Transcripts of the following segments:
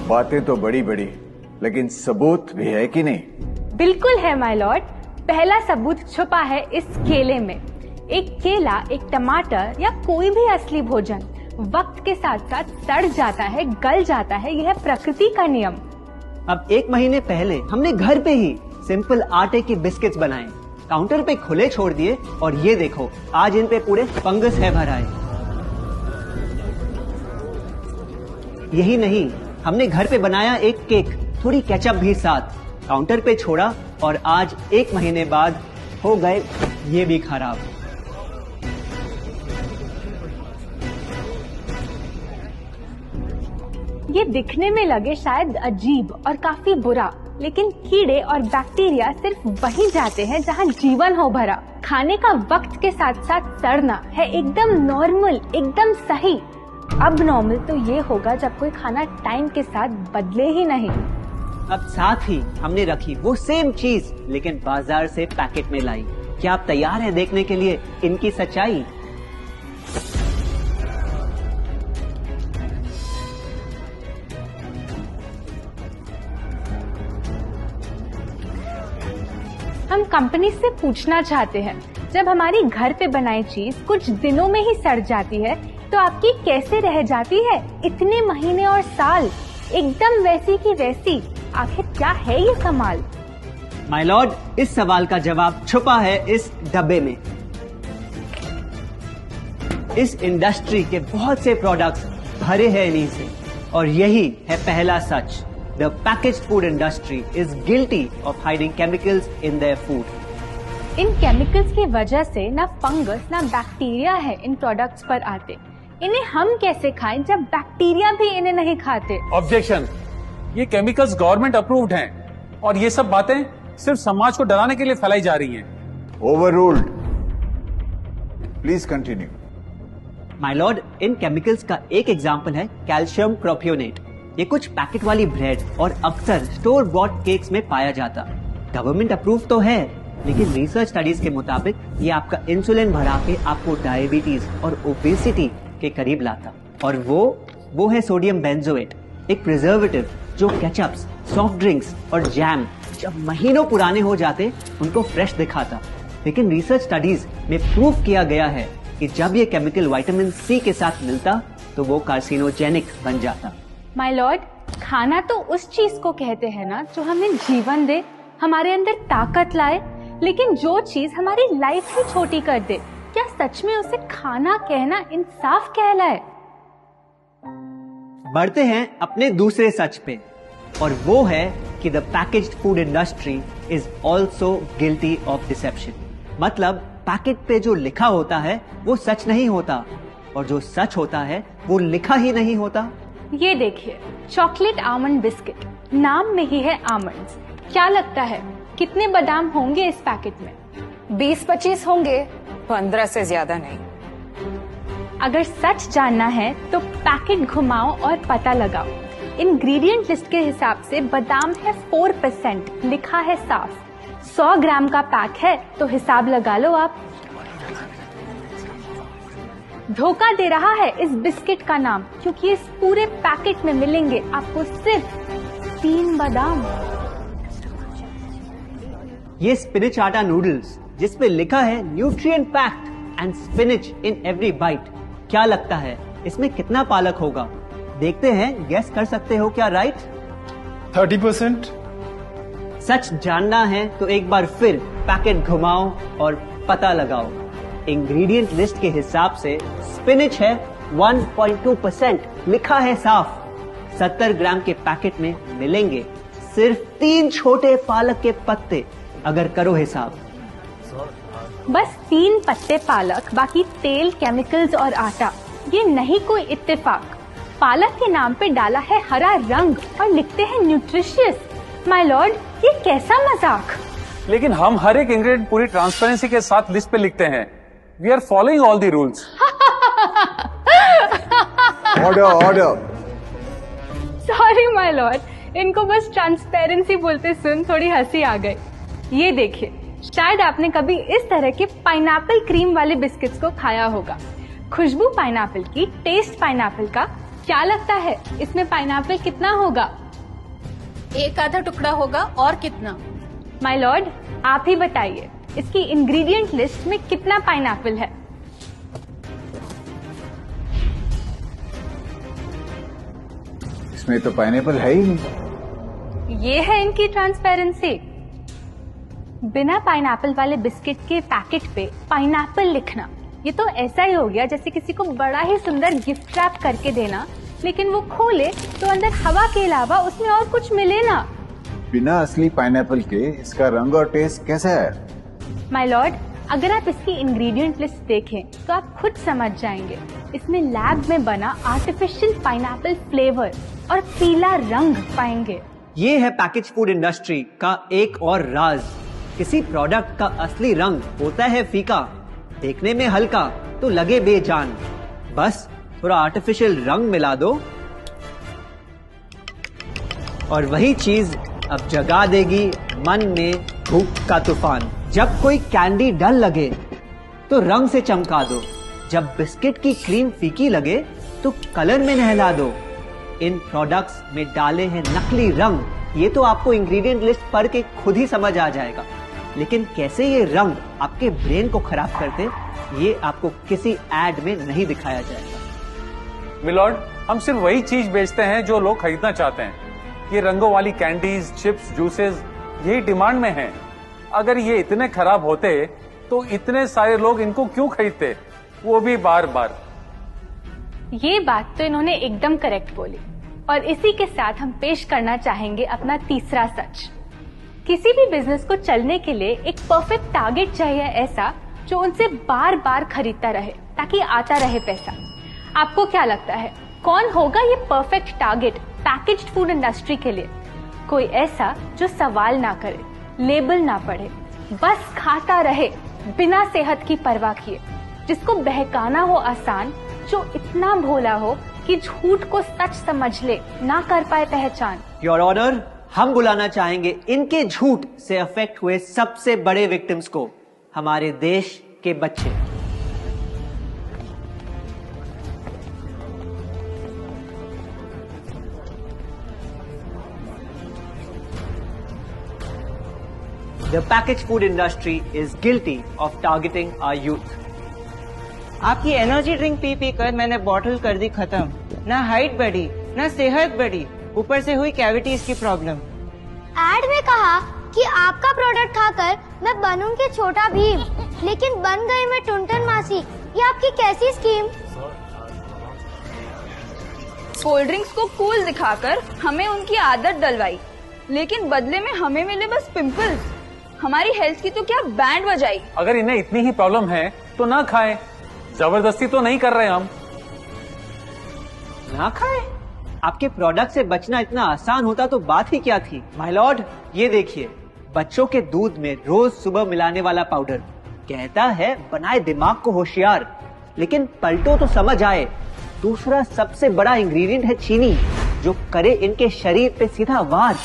बातें तो बड़ी बड़ी, लेकिन सबूत भी है कि नहीं? बिल्कुल है माय लॉर्ड। पहला सबूत छुपा है इस केले में। एक केला, एक टमाटर या कोई भी असली भोजन वक्त के साथ साथ सड़ जाता है, गल जाता है। यह प्रकृति का नियम। अब 1 महीने पहले हमने घर पे ही सिंपल आटे की बिस्किट्स बनाए, काउंटर पे खुले छोड़ दिए और ये देखो आज इन पे पूरे फंगस है भर आए। यही नहीं, हमने घर पे बनाया एक केक, थोड़ी केचप भी साथ, काउंटर पे छोड़ा और आज 1 महीने बाद हो गए ये भी खराब। ये दिखने में लगे शायद अजीब और काफी बुरा, लेकिन कीड़े और बैक्टीरिया सिर्फ वहीं जाते हैं जहां जीवन हो भरा। खाने का वक्त के साथ साथ सड़ना है एकदम नॉर्मल, एकदम सही। अब नॉर्मल तो ये होगा जब कोई खाना टाइम के साथ बदले ही नहीं। अब साथ ही हमने रखी वो सेम चीज, लेकिन बाजार से पैकेट में लाई। क्या आप तैयार हैं देखने के लिए इनकी सच्चाई? हम कंपनी से पूछना चाहते हैं, जब हमारी घर पे बनाई चीज कुछ दिनों में ही सड़ जाती है तो आपकी कैसे रह जाती है इतने महीने और साल, एकदम वैसी की वैसी? आखिर क्या है ये कमाल? माय लॉर्ड, इस सवाल का जवाब छुपा है इस डब्बे में। इस इंडस्ट्री के बहुत से प्रोडक्ट्स भरे हैं इन्हीं से, और यही है पहला सच। The packaged food industry is guilty of hiding chemicals in their food. In chemicals की वजह से ना फंगस ना बैक्टीरिया है इन प्रोडक्ट्स पर आते। इन्हें हम कैसे खाएं जब बैक्टीरिया भी इन्हें नहीं खाते? ऑब्जेक्शन, ये केमिकल्स गवर्नमेंट अप्रूव्ड हैं और ये सब बातें सिर्फ समाज को डराने के लिए फैलाई जा रही हैं। Overruled. Please continue. My Lord, in chemicals का एक एग्जांपल है कैल्शियम प्रोपियोनेट। ये कुछ पैकेट वाली ब्रेड और अक्सर स्टोर बॉट केक्स में पाया जाता। गवर्नमेंट अप्रूव तो है, लेकिन रिसर्च स्टडीज के मुताबिक ये आपका इंसुलिन बढ़ा के आपको डायबिटीज और ओबेसिटी के करीब लाता। और वो है सोडियम बेंजोएट, एक प्रिजर्वेटिव जो केचप्स, सॉफ्ट ड्रिंक्स और जैम जब महीनों पुराने हो जाते उनको फ्रेश दिखाता। लेकिन रिसर्च स्टडीज में प्रूव किया गया है कि जब ये केमिकल विटामिन सी के साथ मिलता तो वो कार्सिनोजेनिक बन जाता। माय लॉर्ड, खाना तो उस चीज को कहते हैं ना जो हमें जीवन दे, हमारे अंदर ताकत लाए। लेकिन जो चीज हमारी लाइफ ही छोटी कर दे, क्या सच में उसे खाना कहना इंसाफ कहलाए? बढ़ते हैं अपने दूसरे सच पे, और वो है कि the packaged food industry is also guilty of deception. मतलब पैकेट पे जो लिखा होता है वो सच नहीं होता, और जो सच होता है वो लिखा ही नहीं होता। ये देखिए, चॉकलेट आमंड बिस्किट, नाम में ही है आमंड्स। क्या लगता है कितने बादाम होंगे इस पैकेट में? 20-25 होंगे, 15 से ज्यादा नहीं। अगर सच जानना है तो पैकेट घुमाओ और पता लगाओ। इंग्रेडिएंट लिस्ट के हिसाब से बादाम है 4%, लिखा है साफ। 100 ग्राम का पैक है तो हिसाब लगा लो आप। धोखा दे रहा है इस बिस्किट का नाम, क्योंकि इस पूरे पैकेट में मिलेंगे आपको सिर्फ 3 बादाम। ये स्पिनच आटा नूडल्स जिसपे लिखा है nutrient packed and spinach in every bite. क्या लगता है इसमें कितना पालक होगा? देखते हैं, गेस कर सकते हो क्या राइट? 30%। सच जानना है तो एक बार फिर पैकेट घुमाओ और पता लगाओ। इंग्रेडिएंट लिस्ट के हिसाब से स्पिनच है 1.2%, लिखा है साफ। 70 ग्राम के पैकेट में मिलेंगे सिर्फ 3 छोटे पालक के पत्ते, अगर करो हिसाब। बस 3 पत्ते पालक, बाकी तेल, केमिकल्स और आटा। ये नहीं कोई इत्तेफाक। पालक के नाम पे डाला है हरा रंग और लिखते हैं न्यूट्रिशियस। माय लॉर्ड, ये कैसा मजाक? लेकिन हम हर एक इंग्रेडिएंट पूरी ट्रांसपेरेंसी के साथ लिस्ट पे लिखते हैं। We are following all the rules. Order. Sorry my lord, इनको बस ट्रांसपेरेंसी बोलते सुन थोड़ी हंसी आ गई। ये देखिए, शायद आपने कभी इस तरह के पाइनएप्पल क्रीम वाले बिस्किट्स को खाया होगा। खुशबू पाइनएप्पल की, टेस्ट पाइनएप्पल का, क्या लगता है इसमें पाइनएप्पल कितना होगा? एक आधा टुकड़ा होगा, और कितना? माय लॉर्ड, आप ही बताइए, इसकी इंग्रेडिएंट लिस्ट में कितना पाइनएप्पल है? इसमें तो पाइनएप्पल है ही नहीं। ये है इनकी ट्रांसपेरेंसी। बिना पाइनएप्पल वाले बिस्किट के पैकेट पे पाइनएप्पल लिखना, ये तो ऐसा ही हो गया जैसे किसी को बड़ा ही सुंदर गिफ्ट रैप करके देना, लेकिन वो खोले तो अंदर हवा के अलावा उसमें और कुछ मिले ना। बिना असली पाइनएप्पल के इसका रंग और टेस्ट कैसा है? माय लॉर्ड, अगर आप इसकी इंग्रेडिएंट लिस्ट देखें तो आप खुद समझ जाएंगे। इसमें लैब में बना आर्टिफिशियल पाइनएप्पल फ्लेवर और पीला रंग पाएंगे। ये है पैकेज फूड इंडस्ट्री का एक और राज। किसी प्रोडक्ट का असली रंग होता है फीका, देखने में हल्का तो लगे बेजान। बस थोड़ा आर्टिफिशियल रंग मिला दो और वही चीज अब जगा देगी मन में भूख का तूफान। जब कोई कैंडी डल लगे तो रंग से चमका दो, जब बिस्किट की क्रीम फीकी लगे तो कलर में नहला दो। इन प्रोडक्ट्स में डाले हैं नकली रंग, ये तो आपको इंग्रेडिएंट लिस्ट पढ़ के खुद ही समझ आ जाएगा। लेकिन कैसे ये रंग आपके ब्रेन को खराब करते, ये आपको किसी एड में नहीं दिखाया जाएगा। मिलॉर्ड, हम सिर्फ वही चीज बेचते हैं जो लोग खरीदना चाहते हैं। ये रंगों वाली कैंडीज, चिप्स, जूसेस यही डिमांड में हैं। अगर ये इतने खराब होते तो इतने सारे लोग इनको क्यों खरीदते, वो भी बार बार। ये बात तो इन्होंने एकदम करेक्ट बोली, और इसी के साथ हम पेश करना चाहेंगे अपना तीसरा सच। किसी भी बिजनेस को चलने के लिए एक परफेक्ट टारगेट चाहिए, ऐसा जो उनसे बार बार खरीदता रहे ताकि आता रहे पैसा। आपको क्या लगता है कौन होगा ये perfect target packaged food industry के लिए? कोई ऐसा जो सवाल ना करे, लेबल ना पढ़े, बस खाता रहे बिना सेहत की परवाह किए, जिसको बहकाना हो आसान, जो इतना भोला हो कि झूठ को सच समझ ले, ना कर पाए पहचान। योर ऑनर, हम बुलाना चाहेंगे इनके झूठ से अफेक्ट हुए सबसे बड़े विक्टिम्स को, हमारे देश के बच्चे। The packaged food industry is guilty of targeting our youth. आपकी एनर्जी ड्रिंक पी पी कर मैंने बॉटल कर दी खत्म। ना हाइट बढ़ी, ना सेहत बढ़ी, ऊपर से हुई कैविटीज की प्रॉब्लम। एड में कहा कि आपका प्रोडक्ट खाकर मैं बनूंगी छोटा भीम, लेकिन बन गई मैं टुनटन मासी। ये आपकी कैसी स्कीम? कोल्ड ड्रिंक्स को कूल दिखाकर हमें उनकी आदत डलवाई, लेकिन बदले में हमें मिले बस पिंपल्स। हमारी हेल्थ की तो क्या बैंड बजाई। अगर इन्हें इतनी ही प्रॉब्लम है तो ना खाएं, जबरदस्ती तो नहीं कर रहे हम। ना खाए? आपके प्रोडक्ट से बचना इतना आसान होता तो बात ही क्या थी। माय लॉर्ड, ये देखिए, बच्चों के दूध में रोज सुबह मिलाने वाला पाउडर कहता है बनाए दिमाग को होशियार, लेकिन पलटो तो समझ आए। दूसरा सबसे बड़ा इंग्रेडिएंट है चीनी, जो करे इनके शरीर पे सीधा वार।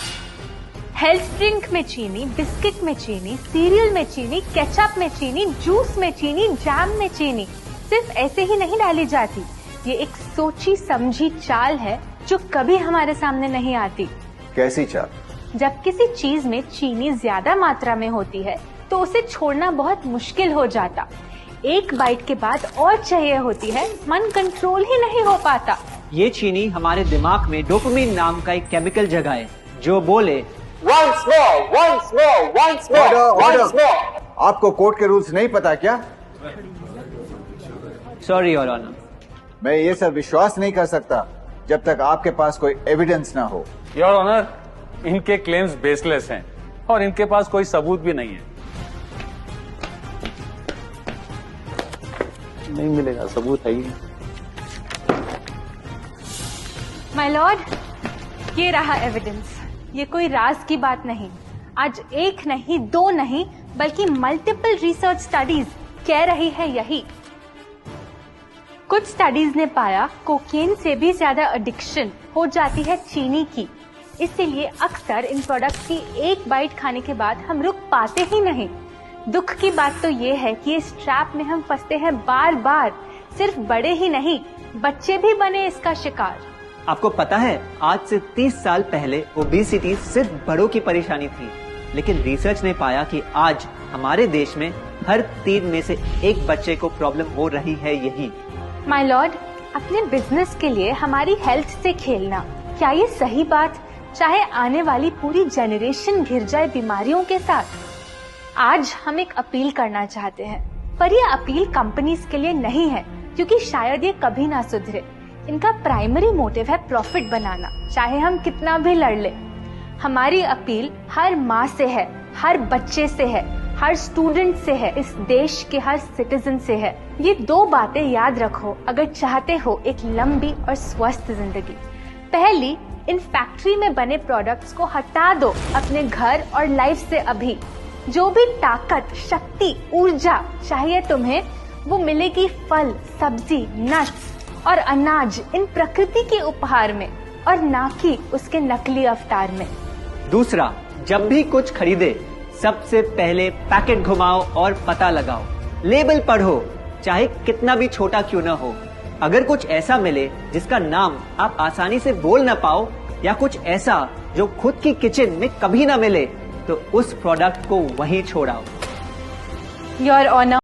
हेल्थ ड्रिंक में चीनी, बिस्किट में चीनी, सीरियल में चीनी, केचप में चीनी, जूस में चीनी, जैम में चीनी सिर्फ ऐसे ही नहीं डाली जाती। ये एक सोची समझी चाल है जो कभी हमारे सामने नहीं आती। कैसी चाल? जब किसी चीज में चीनी ज्यादा मात्रा में होती है तो उसे छोड़ना बहुत मुश्किल हो जाता। एक बाइट के बाद और चाहिए होती है, मन कंट्रोल ही नहीं हो पाता। ये चीनी हमारे दिमाग में डोपामिन नाम का एक केमिकल जगाए, जो बोले Once more, once more, once more, once more. आपको कोर्ट के रूल्स नहीं पता क्या? Sorry your honour. मैं ये सब विश्वास नहीं कर सकता जब तक आपके पास कोई एविडेंस ना हो। योर ऑनर, इनके क्लेम्स बेसलेस हैं और इनके पास कोई सबूत भी नहीं है। नहीं मिलेगा, सबूत है ही नहीं। माय लॉर्ड, ये रहा एविडेंस। ये कोई राज की बात नहीं। आज एक नहीं, दो नहीं, बल्कि मल्टीपल रिसर्च स्टडीज कह रही है यही। कुछ स्टडीज ने पाया कोकेन से भी ज्यादा एडिक्शन हो जाती है चीनी की। इसीलिए अक्सर इन प्रोडक्ट्स की एक बाइट खाने के बाद हम रुक पाते ही नहीं। दुख की बात तो ये है कि इस ट्रैप में हम फंसते हैं बार बार। सिर्फ बड़े ही नहीं, बच्चे भी बने इसका शिकार। आपको पता है आज से 30 साल पहले ओबेसिटी सिर्फ बड़ों की परेशानी थी, लेकिन रिसर्च ने पाया कि आज हमारे देश में हर 3 में से 1 बच्चे को प्रॉब्लम हो रही है यही। माय लॉर्ड, अपने बिजनेस के लिए हमारी हेल्थ से खेलना, क्या ये सही बात, चाहे आने वाली पूरी जनरेशन घिर जाए बीमारियों के साथ? आज हम एक अपील करना चाहते हैं, पर ये अपील कंपनीज के लिए नहीं है, क्योंकि शायद ये कभी ना सुधरे। इनका प्राइमरी मोटिव है प्रॉफिट बनाना, चाहे हम कितना भी लड़ ले। हमारी अपील हर माँ से है, हर बच्चे से है, हर स्टूडेंट से है, इस देश के हर सिटीजन से है। ये 2 बातें याद रखो अगर चाहते हो एक लंबी और स्वस्थ जिंदगी। पहली, इन फैक्ट्री में बने प्रोडक्ट्स को हटा दो अपने घर और लाइफ से अभी। जो भी ताकत, शक्ति, ऊर्जा चाहिए तुम्हें, वो मिलेगी फल, सब्जी, नट्स और अनाज इन प्रकृति के उपहार में, और ना कि उसके नकली अवतार में। दूसरा, जब भी कुछ खरीदे सबसे पहले पैकेट घुमाओ और पता लगाओ, लेबल पढ़ो, चाहे कितना भी छोटा क्यों ना हो। अगर कुछ ऐसा मिले जिसका नाम आप आसानी से बोल ना पाओ, या कुछ ऐसा जो खुद की किचन में कभी ना मिले, तो उस प्रोडक्ट को वहीं छोड़ाओ। Your honour,